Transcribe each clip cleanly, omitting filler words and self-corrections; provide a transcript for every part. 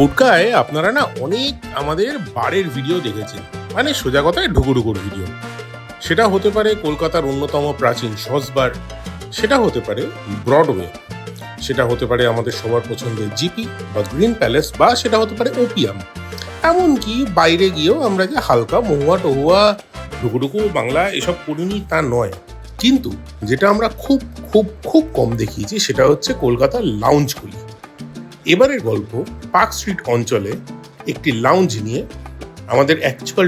ফুডকায় আপনারা না অনেক আমাদের বারের ভিডিও দেখেছেন, মানে সোজা কথায় ঢুকুঢুকুর ভিডিও। সেটা হতে পারে কলকাতার অন্যতম প্রাচীন সস বার, সেটা হতে পারে ব্রডওয়ে, সেটা হতে পারে আমাদের সবার পছন্দের জিপি বা গ্রিন প্যালেস, বা সেটা হতে পারে ওপিয়াম। এমনকি বাইরে গিয়েও আমরা যে হালকা মহুয়া টহুয়া ঢুকুঢুকু বাংলা এসব করিনি তা নয়, কিন্তু যেটা আমরা খুব খুব খুব কম দেখিয়েছি সেটা হচ্ছে কলকাতার লাউঞ্জগুলি। এবারের গল্প পার্ক স্ট্রিট অঞ্চলে একটি লাউঞ্জ নিয়ে, আমাদের অ্যাকচুয়াল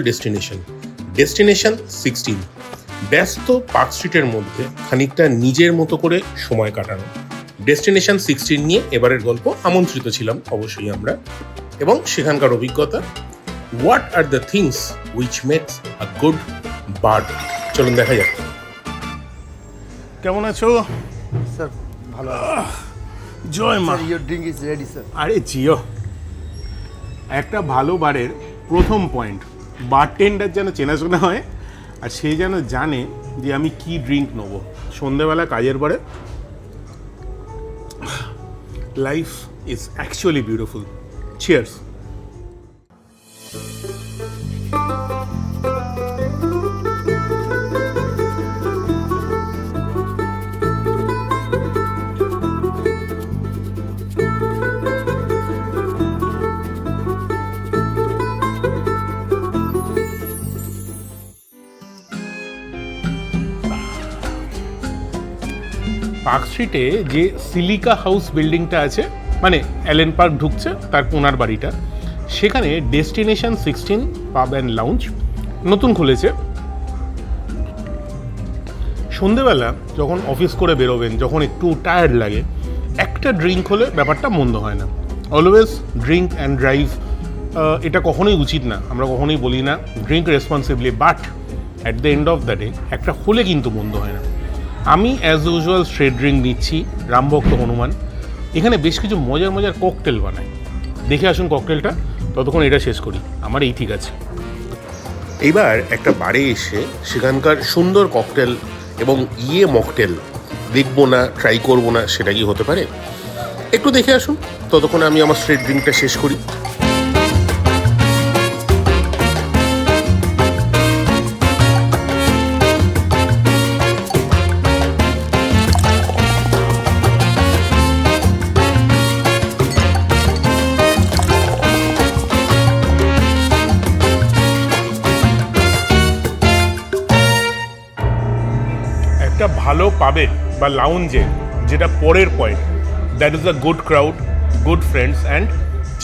ডেস্টিনেশন 16। ব্যস্ত পার্ক স্ট্রিটের মধ্যে খানিকটা নিজের মতো করে সময় কাটানো। ডেস্টিনেশন 16 নিয়ে এবারের গল্প আমন্ত্রিত ছিলাম অবশ্যই আমরা, এবং সেখানকার অভিজ্ঞতা। What are the things which makes a good bard. চলুন দেখা যাক। কেমন আছো স্যার? ভালো। জয় মা। Sir, your drink is ready sir. আরে জিও, একটা ভালো বারের প্রথম পয়েন্ট বারটেন্ডার যেন চেনাশোনা হয়, আর সে যেন জানে যে আমি কি ড্রিঙ্ক নেবো সন্ধেবেলা কাজের পরে। Life is actually beautiful. Cheers. Park স্ট্রিটে যে সিলিকা হাউস বিল্ডিংটা আছে, মানে অ্যালেন পার্ক ঢুকছে তার কোনার বাড়িটা, সেখানে ডেস্টিনেশন 16 পাব অ্যান্ড লাউঞ্জ নতুন খুলেছে। সন্ধেবেলা যখন অফিস করে বেরোবেন, যখন একটু টায়ার্ড লাগে, একটা ড্রিঙ্ক হলে ব্যাপারটা মন্দ হয় না। অলওয়েজ ড্রিঙ্ক অ্যান্ড ড্রাইভ, এটা কখনোই উচিত না, আমরা কখনোই বলি না। Drink responsibly, but at the end of the day একটা হলে কিন্তু মন্দ হয় না। আমি অ্যাজ ইউজুয়াল স্ট্রেট ড্রিঙ্ক নিচ্ছি রামভক্ত হনুমান। এখানে বেশ কিছু মজার মজার ককটেল বানায়, দেখে আসুন ককটেলটা, ততক্ষণ এটা শেষ করি। আমার এই ঠিক আছে। এইবার একটা বারে এসে সেখানকার সুন্দর ককটেল এবং মকটেল দেখবো না, ট্রাই করবো না, সেটা কি হতে পারে? একটু দেখে আসুন, ততক্ষণ আমি আমার স্ট্রেট ড্রিঙ্কটা শেষ করি। একটা ভালো পাবে বা লাউঞ্জে যেটা পরের point, that is a good crowd, good friends and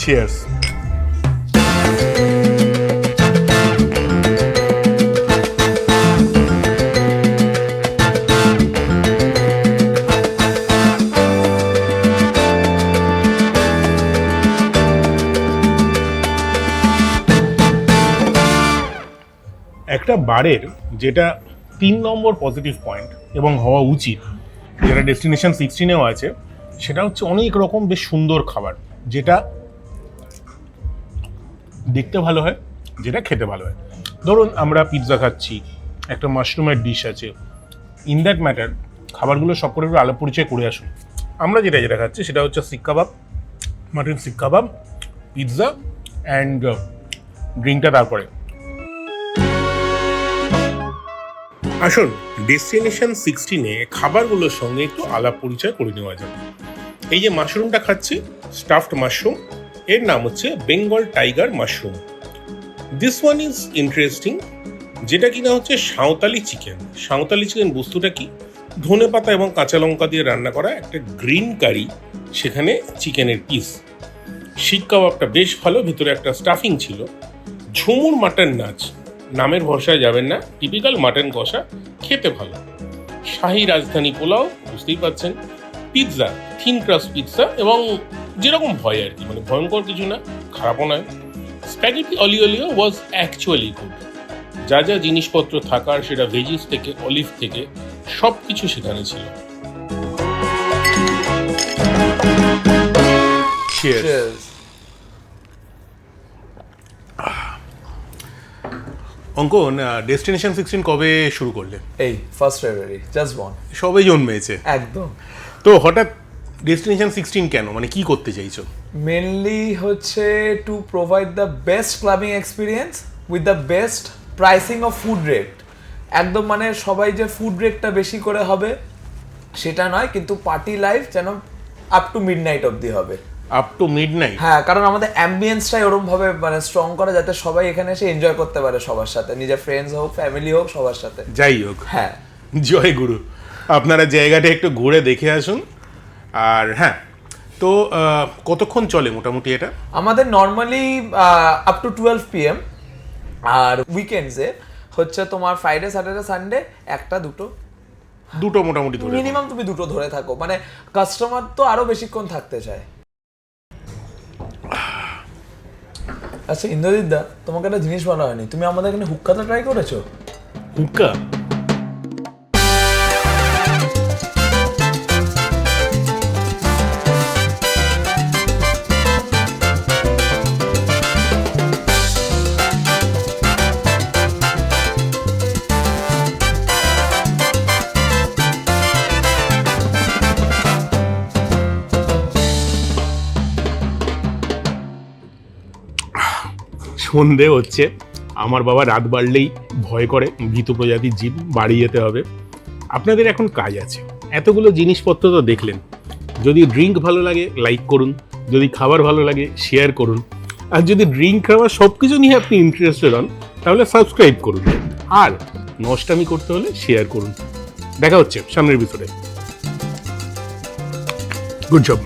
cheers. একটা বারের যেটা 3 নম্বর পজিটিভ পয়েন্ট এবং হওয়া উচিত, যেটা ডেস্টিনেশন 16-এও আছে, সেটা হচ্ছে অনেক রকম বেশ সুন্দর খাবার, যেটা দেখতে ভালো হয়, যেটা খেতে ভালো হয়। ধরুন আমরা পিৎজা খাচ্ছি, একটা মাশরুমের ডিশ আছে। ইন দ্যাট ম্যাটার খাবারগুলো সব করে একটু আলাপ পরিচয় করে আসুন। আমরা যেটা খাচ্ছি সেটা হচ্ছে শিক কাবাব, মাটন শিক কাবাব, পিৎজা অ্যান্ড ড্রিঙ্কটা তারপরে। আসুন ডেস্টিনেশন 16-এ খাবারগুলোর সঙ্গে একটু আলাপ পরিচয় করে নেওয়া যাবে। এই যে মাশরুমটা খাচ্ছি, স্টাফড মাশরুম, এর নাম হচ্ছে Bengal tiger mushroom. This one is interesting, যেটা কিনা হচ্ছে সাঁওতালি চিকেন। সাঁওতালি চিকেন বস্তুটা কি? ধনেপাতা এবং কাঁচা লঙ্কা দিয়ে রান্না করা একটা গ্রিন কারি, সেখানে চিকেনের পিস। শিক কাবাবটা বেশ ভালো, ভিতরে একটা স্টাফিং ছিল। ঝুমুর মাটন নাচ, নামের ভরসায় যাবেন না, টিপিক্যাল মাটন কষা, খেতে ভালো। শাহী রাজধানী পোলাও, বুঝতেই পাচ্ছেন। পিৎজা, থিন ক্রাস্ট পিৎজা, এবং যেরকম ভয় আর কি, মানে ভয়ঙ্কর কিছু না, খারাপও নয়। Spaghetti olio was actually good. যা যা জিনিসপত্র থাকার, সেটা ভেজিস থেকে অলিভ থেকে সব কিছু সেখানে ছিল। Cheers. অঙ্কন, ডেস্টিনেশন 16 কবে শুরু করলে? এই 1st February, just born. সবে জন্মেছে একদম। তো হঠাৎ ডেস্টিনেশন 16 কেন, মানে কি করতে চাইছো? মেনলি হচ্ছে to provide the best clubbing experience with the best pricing of food rate. একদম মানে সবাই যে ফুড রেটটা বেশি করে হবে সেটা নয়, কিন্তু পার্টি লাইফ যেন আপ টু মিডনাইট অবধি হবে। Up to midnight? হ্যাঁ, কারণ আমাদের অ্যাম্বিয়েন্সটাই ওরকম ভাবে মানে স্ট্রং করে যাতে সবাই এখানে এসে এনজয় করতে পারে সবার সাথে, নিজের ফ্রেন্ডস হোক, ফ্যামিলি হোক, সবার সাথে। যাই হোক, হ্যাঁ, জয় গুরু। আপনারা জায়গাটা একটু ঘুরে দেখে আসুন। আর হ্যাঁ, তো কতক্ষণ চলে মোটামুটি এটা? আমাদের নর্মালি আপ টু 12 PM, আর উইকেন্ডসে হচ্ছে তোমার ফ্রাইডে, স্যাটারডে, সানডে একটা দুটো মোটামুটি ধরে। মিনিমাম তুমি দুটো ধরে থাকো, মানে কাস্টমার তো আরো বেশিক্ষণ থাকতে চায়। আচ্ছা ইন্দ্রজিৎ দা, তোমাকে একটা জিনিস বলা হয়নি, তুমি আমাদের এখানে হুক্কাটা ট্রাই করেছো? হুক্কা? সন্ধে হচ্ছে, আমার বাবা রাত বাড়লেই ভয় করে, ভীত প্রজাতির জীব, বাড়ি যেতে হবে। আপনাদের এখন কাজ আছে, এতগুলো জিনিসপত্র তো দেখলেন। যদি ড্রিঙ্ক ভালো লাগে লাইক করুন, যদি খাবার ভালো লাগে শেয়ার করুন, আর যদি ড্রিঙ্ক খাবার সব কিছু নিয়ে আপনি ইন্টারেস্টেড হন তাহলে সাবস্ক্রাইব করুন, আর নষ্টামি করতে হলে শেয়ার করুন। দেখা হচ্ছে সামনের ভিতরে। Good job.